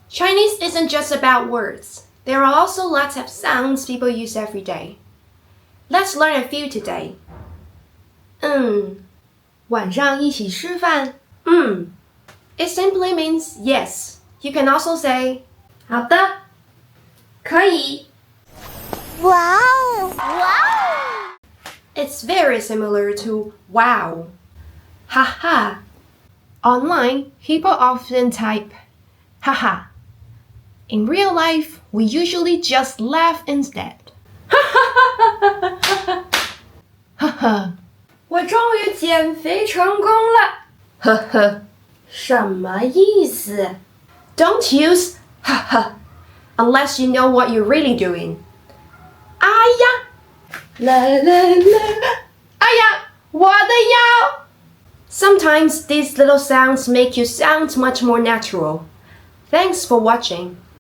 Chinese isn't just about words. There are also lots of sounds people use every day. Let's learn a few today. 晚上一起吃饭。It simply means yes. You can also say 好的，可以。Wow! Wow! it's very similar to wow. Haha. Online, people often type haha. In real life, we usually just laugh instead. 呵呵，我终于减肥成功了。呵呵。什么意思？ Don't use haha unless you know what you're really doing. 哎呀，啦啦啦！哎呀，我的腰。Sometimes these little sounds make you sound much more natural. Thanks for watching.